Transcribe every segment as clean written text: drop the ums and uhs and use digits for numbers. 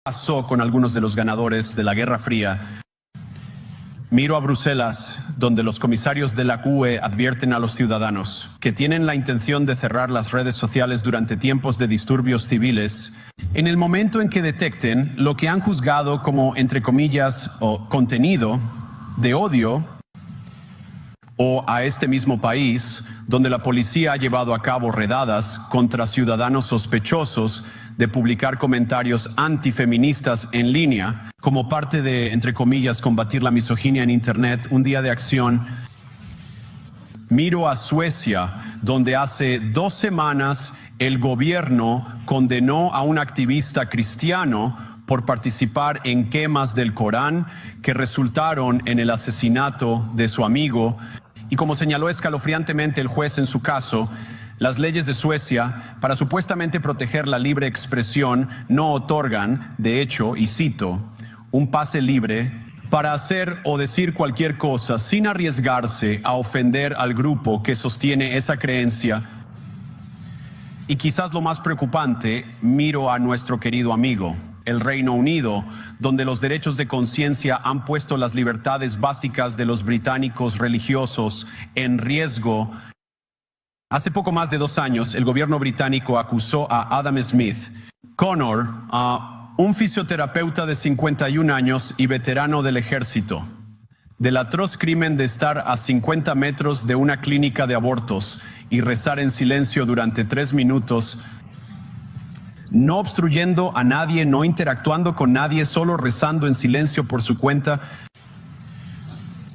Pasó con algunos de los ganadores de la Guerra Fría. Miro a Bruselas, donde los comisarios de la UE advierten a los ciudadanos que tienen la intención de cerrar las redes sociales durante tiempos de disturbios civiles, en el momento en que detecten lo que han juzgado como, entre comillas, o contenido de odio, o a este mismo país, donde la policía ha llevado a cabo redadas contra ciudadanos sospechosos de publicar comentarios antifeministas en línea, como parte de, entre comillas, combatir la misoginia en Internet, un día de acción. Miro a Suecia, donde hace 2 semanas el gobierno condenó a un activista cristiano por participar en quemas del Corán que resultaron en el asesinato de su amigo. Y como señaló escalofriantemente el juez en su caso, las leyes de Suecia, para supuestamente proteger la libre expresión, no otorgan, de hecho, y cito, un pase libre para hacer o decir cualquier cosa sin arriesgarse a ofender al grupo que sostiene esa creencia. Y quizás lo más preocupante, miro a nuestro querido amigo, el Reino Unido, donde los derechos de conciencia han puesto las libertades básicas de los británicos religiosos en riesgo. Hace poco más de 2 años, el gobierno británico acusó a Adam Smith, Connor, un fisioterapeuta de 51 años y veterano del ejército, del atroz crimen de estar a 50 metros de una clínica de abortos y rezar en silencio durante 3 minutos, no obstruyendo a nadie, no interactuando con nadie, solo rezando en silencio por su cuenta.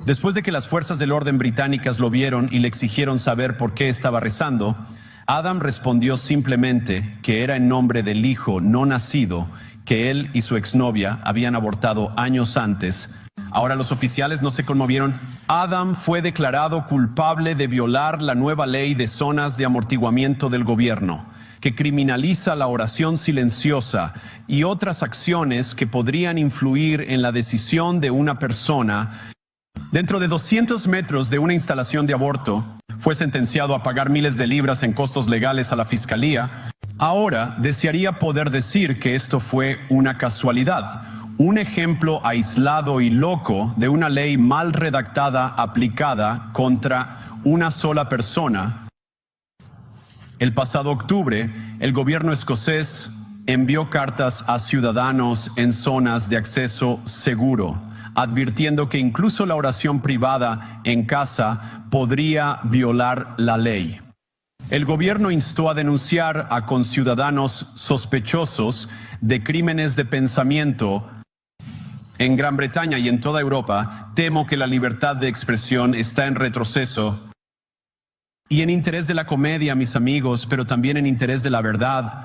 Después de que las fuerzas del orden británicas lo vieron y le exigieron saber por qué estaba rezando, Adam respondió simplemente que era en nombre del hijo no nacido que él y su exnovia habían abortado años antes. Ahora los oficiales no se conmovieron. Adam fue declarado culpable de violar la nueva ley de zonas de amortiguamiento del gobierno, que criminaliza la oración silenciosa y otras acciones que podrían influir en la decisión de una persona. Dentro de 200 metros de una instalación de aborto, fue sentenciado a pagar miles de libras en costos legales a la fiscalía. Ahora desearía poder decir que esto fue una casualidad, un ejemplo aislado y loco de una ley mal redactada aplicada contra una sola persona. El pasado octubre, el gobierno escocés envió cartas a ciudadanos en zonas de acceso seguro, advirtiendo que incluso la oración privada en casa podría violar la ley. El gobierno instó a denunciar a conciudadanos sospechosos de crímenes de pensamiento. En Gran Bretaña y en toda Europa, temo que la libertad de expresión está en retroceso. Y en interés de la comedia, mis amigos, pero también en interés de la verdad,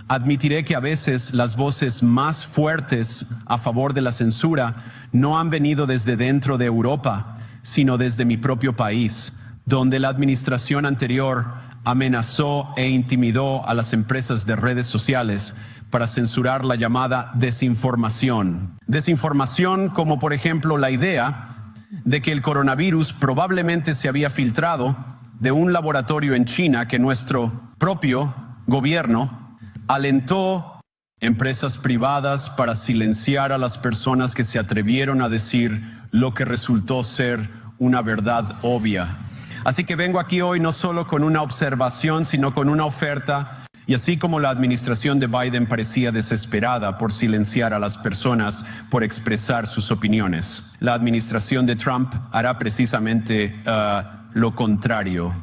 admitiré que a veces las voces más fuertes a favor de la censura no han venido desde dentro de Europa, sino desde mi propio país, donde la administración anterior amenazó e intimidó a las empresas de redes sociales para censurar la llamada desinformación. Desinformación como, por ejemplo, la idea de que el coronavirus probablemente se había filtrado de un laboratorio en China que nuestro propio gobierno alentó empresas privadas para silenciar a las personas que se atrevieron a decir lo que resultó ser una verdad obvia. Así que vengo aquí hoy no solo con una observación, sino con una oferta. Y así como la administración de Biden parecía desesperada por silenciar a las personas por expresar sus opiniones, la administración de Trump hará precisamente lo contrario.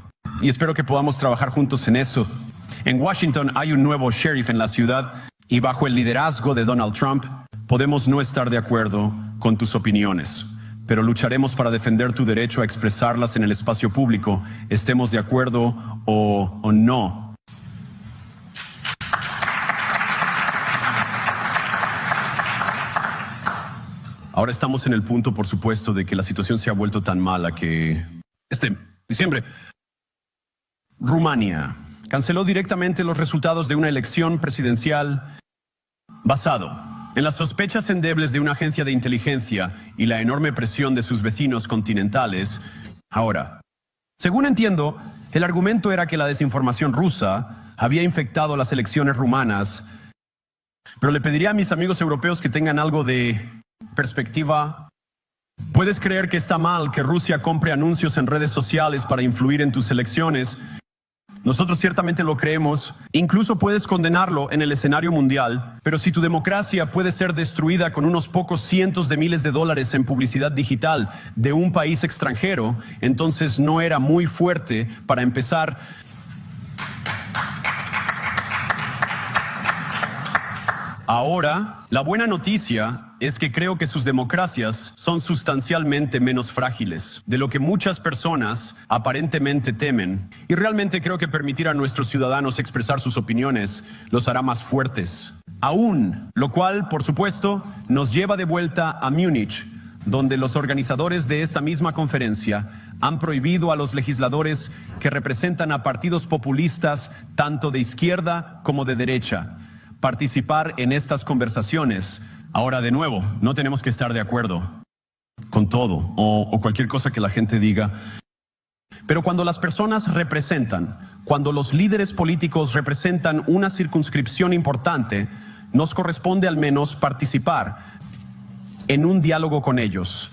Y espero que podamos trabajar juntos en eso. En Washington hay un nuevo sheriff en la ciudad y bajo el liderazgo de Donald Trump podemos no estar de acuerdo con tus opiniones, pero lucharemos para defender tu derecho a expresarlas en el espacio público, estemos de acuerdo o no. Ahora estamos en el punto, por supuesto, de que la situación se ha vuelto tan mala que este diciembre Rumania canceló directamente los resultados de una elección presidencial basado en las sospechas endebles de una agencia de inteligencia y la enorme presión de sus vecinos continentales. Ahora, según entiendo, el argumento era que la desinformación rusa había infectado las elecciones rumanas Pero le pediría a mis amigos europeos que tengan algo de perspectiva. Puedes creer que está mal que Rusia compre anuncios en redes sociales para influir en tus elecciones. Nosotros ciertamente lo creemos. Incluso puedes condenarlo en el escenario mundial. Pero si tu democracia puede ser destruida con unos pocos cientos de miles de dólares en publicidad digital de un país extranjero, entonces no era muy fuerte para empezar. Ahora, la buena noticia es que creo que sus democracias son sustancialmente menos frágiles de lo que muchas personas aparentemente temen. Y realmente creo que permitir a nuestros ciudadanos expresar sus opiniones los hará más fuertes. Aún, lo cual, por supuesto, nos lleva de vuelta a Múnich, donde los organizadores de esta misma conferencia han prohibido a los legisladores que representan a partidos populistas, tanto de izquierda como de derecha, participar en estas conversaciones. Ahora, de nuevo, no tenemos que estar de acuerdo con todo o cualquier cosa que la gente diga. Pero cuando las personas representan, cuando los líderes políticos representan una circunscripción importante, nos corresponde al menos participar en un diálogo con ellos.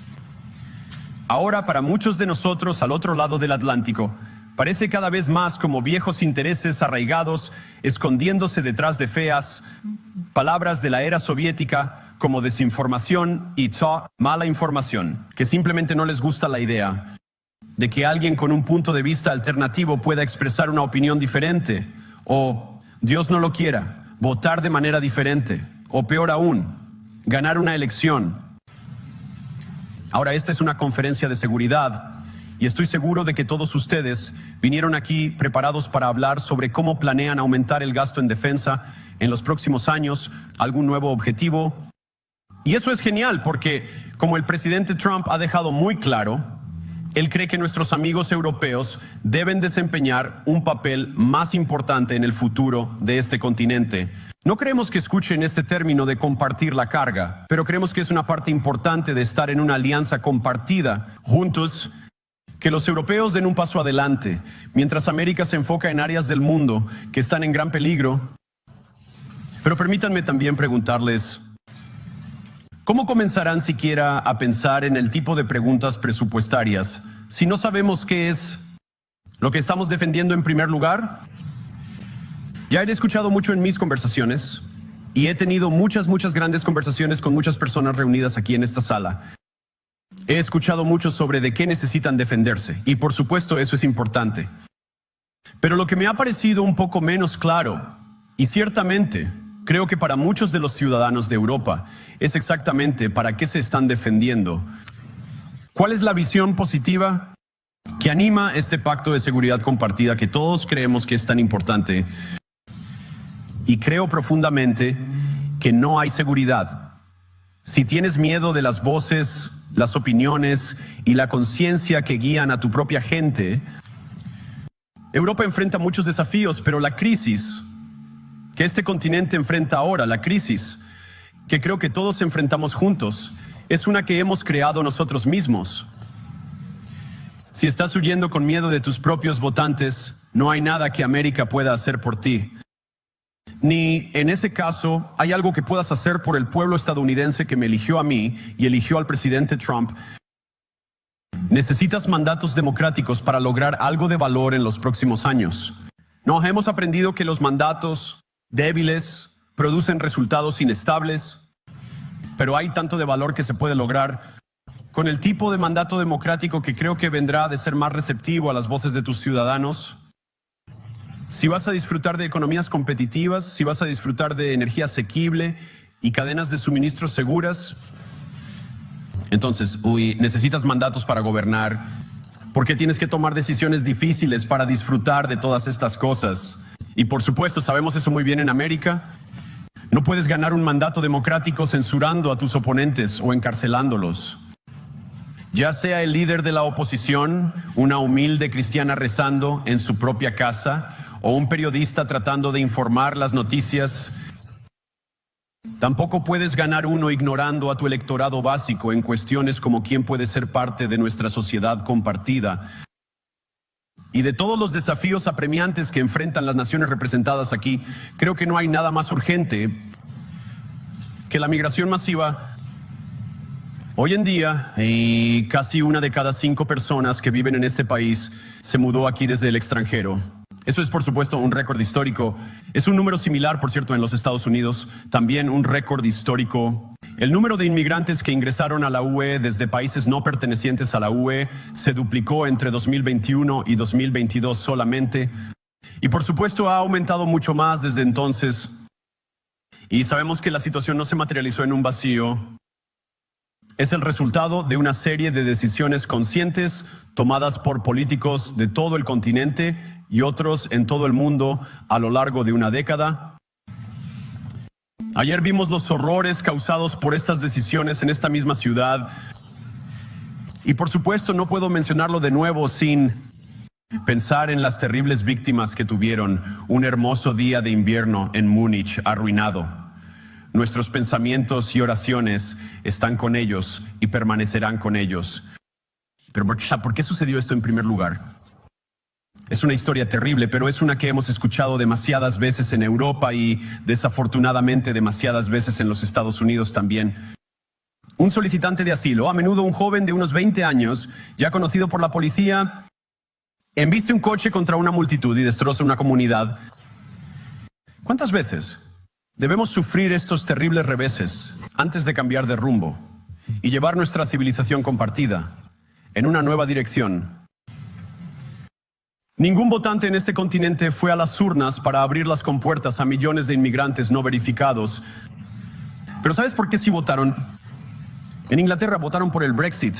Ahora, para muchos de nosotros al otro lado del Atlántico, parece cada vez más como viejos intereses arraigados, escondiéndose detrás de feas palabras de la era soviética como desinformación y mala información, que simplemente no les gusta la idea de que alguien con un punto de vista alternativo pueda expresar una opinión diferente, o, Dios no lo quiera, votar de manera diferente, o peor aún, ganar una elección. Ahora, esta es una conferencia de seguridad, y estoy seguro de que todos ustedes vinieron aquí preparados para hablar sobre cómo planean aumentar el gasto en defensa en los próximos años, algún nuevo objetivo. Y eso es genial porque, como el presidente Trump ha dejado muy claro, él cree que nuestros amigos europeos deben desempeñar un papel más importante en el futuro de este continente. No creemos que escuchen este término de compartir la carga, pero creemos que es una parte importante de estar en una alianza compartida, juntos. Que los europeos den un paso adelante, mientras América se enfoca en áreas del mundo que están en gran peligro. Pero permítanme también preguntarles, ¿cómo comenzarán siquiera a pensar en el tipo de preguntas presupuestarias si no sabemos qué es lo que estamos defendiendo en primer lugar? Ya he escuchado mucho en mis conversaciones y he tenido muchas grandes conversaciones con muchas personas reunidas aquí en esta sala. He escuchado mucho sobre de qué necesitan defenderse, y por supuesto eso es importante. Pero lo que me ha parecido un poco menos claro, y ciertamente creo que para muchos de los ciudadanos de Europa, es exactamente para qué se están defendiendo. ¿Cuál es la visión positiva que anima este pacto de seguridad compartida que todos creemos que es tan importante? Y creo profundamente que no hay seguridad si tienes miedo de las voces, las opiniones y la conciencia que guían a tu propia gente. Europa enfrenta muchos desafíos, pero la crisis que este continente enfrenta ahora, la crisis que creo que todos enfrentamos juntos, es una que hemos creado nosotros mismos. Si estás huyendo con miedo de tus propios votantes, no hay nada que América pueda hacer por ti. Ni en ese caso hay algo que puedas hacer por el pueblo estadounidense que me eligió a mí y eligió al presidente Trump. Necesitas mandatos democráticos para lograr algo de valor en los próximos años. Nos hemos aprendido que los mandatos débiles producen resultados inestables, pero hay tanto de valor que se puede lograr con el tipo de mandato democrático que creo que vendrá de ser más receptivo a las voces de tus ciudadanos. Si vas a disfrutar de economías competitivas, si vas a disfrutar de energía asequible y cadenas de suministros seguras, entonces, necesitas mandatos para gobernar, porque tienes que tomar decisiones difíciles para disfrutar de todas estas cosas. Y por supuesto, sabemos eso muy bien en América. No puedes ganar un mandato democrático censurando a tus oponentes o encarcelándolos. Ya sea el líder de la oposición, una humilde cristiana rezando en su propia casa, o un periodista tratando de informar las noticias. Tampoco puedes ganar uno ignorando a tu electorado básico en cuestiones como quién puede ser parte de nuestra sociedad compartida. Y de todos los desafíos apremiantes que enfrentan las naciones representadas aquí, creo que no hay nada más urgente que la migración masiva, hoy en día, casi 1 de cada 5 personas que viven en este país se mudó aquí desde el extranjero. Eso es, por supuesto, un récord histórico. Es un número similar, por cierto, en los Estados Unidos, también un récord histórico. El número de inmigrantes que ingresaron a la UE desde países no pertenecientes a la UE se duplicó entre 2021 y 2022 solamente. Y por supuesto ha aumentado mucho más desde entonces. Y sabemos que la situación no se materializó en un vacío. Es el resultado de una serie de decisiones conscientes tomadas por políticos de todo el continente y otros en todo el mundo a lo largo de una década. Ayer vimos los horrores causados por estas decisiones en esta misma ciudad. Y por supuesto no puedo mencionarlo de nuevo sin pensar en las terribles víctimas que tuvieron un hermoso día de invierno en Múnich arruinado. Nuestros pensamientos y oraciones están con ellos y permanecerán con ellos. Pero ¿por qué sucedió esto en primer lugar? Es una historia terrible, pero es una que hemos escuchado demasiadas veces en Europa y desafortunadamente demasiadas veces en los Estados Unidos también. Un solicitante de asilo, a menudo un joven de unos 20 años, ya conocido por la policía, embiste un coche contra una multitud y destroza una comunidad. ¿Cuántas veces debemos sufrir estos terribles reveses antes de cambiar de rumbo y llevar nuestra civilización compartida en una nueva dirección? Ningún votante en este continente fue a las urnas para abrir las compuertas a millones de inmigrantes no verificados. Pero ¿sabes por qué sí votaron? En Inglaterra votaron por el Brexit.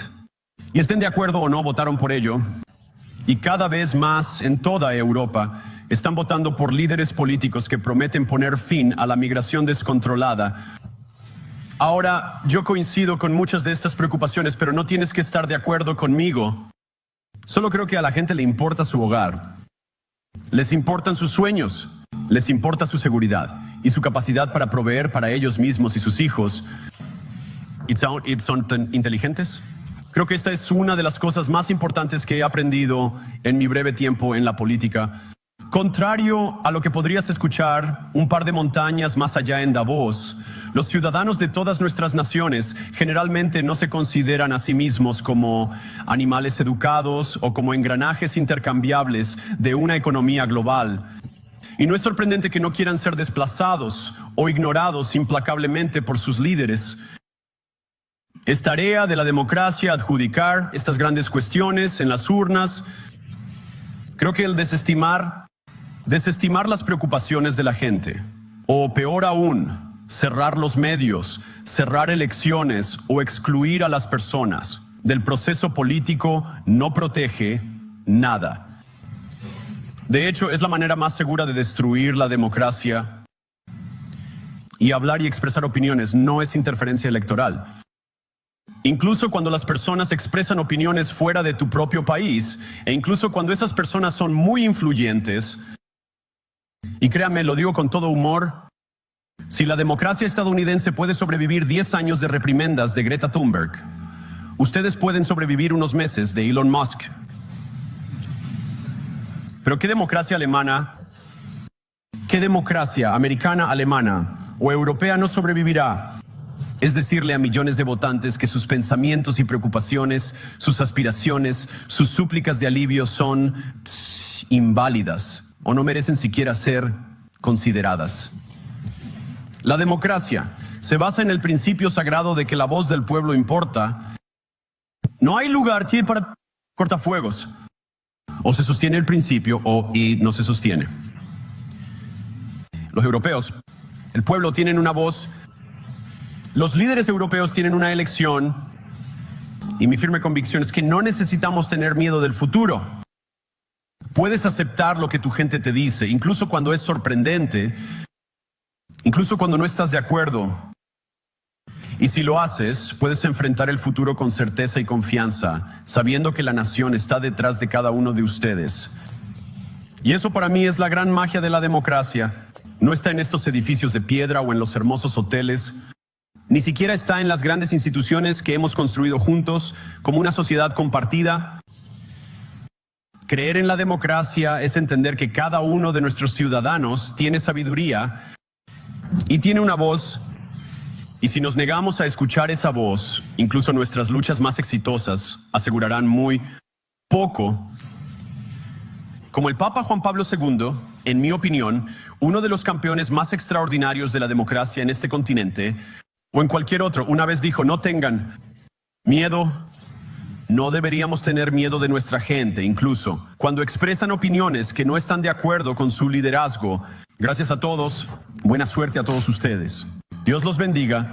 Y estén de acuerdo o no, votaron por ello. Y cada vez más en toda Europa están votando por líderes políticos que prometen poner fin a la migración descontrolada. Ahora, yo coincido con muchas de estas preocupaciones, pero no tienes que estar de acuerdo conmigo. Solo creo que a la gente le importa su hogar, les importan sus sueños, les importa su seguridad y su capacidad para proveer para ellos mismos y sus hijos. ¿Y son tan inteligentes? Creo que esta es una de las cosas más importantes que he aprendido en mi breve tiempo en la política. Contrario a lo que podrías escuchar un par de montañas más allá en Davos, los ciudadanos de todas nuestras naciones generalmente no se consideran a sí mismos como animales educados o como engranajes intercambiables de una economía global. Y no es sorprendente que no quieran ser desplazados o ignorados implacablemente por sus líderes. Es tarea de la democracia adjudicar estas grandes cuestiones en las urnas. Creo que el desestimar las preocupaciones de la gente, o peor aún, cerrar los medios, cerrar elecciones o excluir a las personas del proceso político no protege nada. De hecho, es la manera más segura de destruir la democracia. Y hablar y expresar opiniones no es interferencia electoral. Incluso cuando las personas expresan opiniones fuera de tu propio país, e incluso cuando esas personas son muy influyentes, y créanme, lo digo con todo humor, si la democracia estadounidense puede sobrevivir 10 años de reprimendas de Greta Thunberg, ustedes pueden sobrevivir unos meses de Elon Musk. Pero ¿qué democracia alemana, qué democracia americana, alemana o europea no sobrevivirá? Es decirle a millones de votantes que sus pensamientos y preocupaciones, sus aspiraciones, sus súplicas de alivio son inválidas o no merecen siquiera ser consideradas. La democracia se basa en el principio sagrado de que la voz del pueblo importa. No hay lugar para cortafuegos. O se sostiene el principio y no se sostiene. Los europeos, el pueblo, tienen una voz. Los líderes europeos tienen una elección. Y mi firme convicción es que no necesitamos tener miedo del futuro. Puedes aceptar lo que tu gente te dice, incluso cuando es sorprendente, incluso cuando no estás de acuerdo. Y si lo haces, puedes enfrentar el futuro con certeza y confianza, sabiendo que la nación está detrás de cada uno de ustedes. Y eso para mí es la gran magia de la democracia. No está en estos edificios de piedra o en los hermosos hoteles. Ni siquiera está en las grandes instituciones que hemos construido juntos como una sociedad compartida. Creer en la democracia es entender que cada uno de nuestros ciudadanos tiene sabiduría y tiene una voz Y si nos negamos a escuchar esa voz, incluso nuestras luchas más exitosas asegurarán muy poco. Como el Papa Juan Pablo II, en mi opinión, uno de los campeones más extraordinarios de la democracia en este continente, o en cualquier otro, una vez dijo: no tengan miedo. No deberíamos tener miedo de nuestra gente, incluso cuando expresan opiniones que no están de acuerdo con su liderazgo. Gracias a todos. Buena suerte a todos ustedes. Dios los bendiga.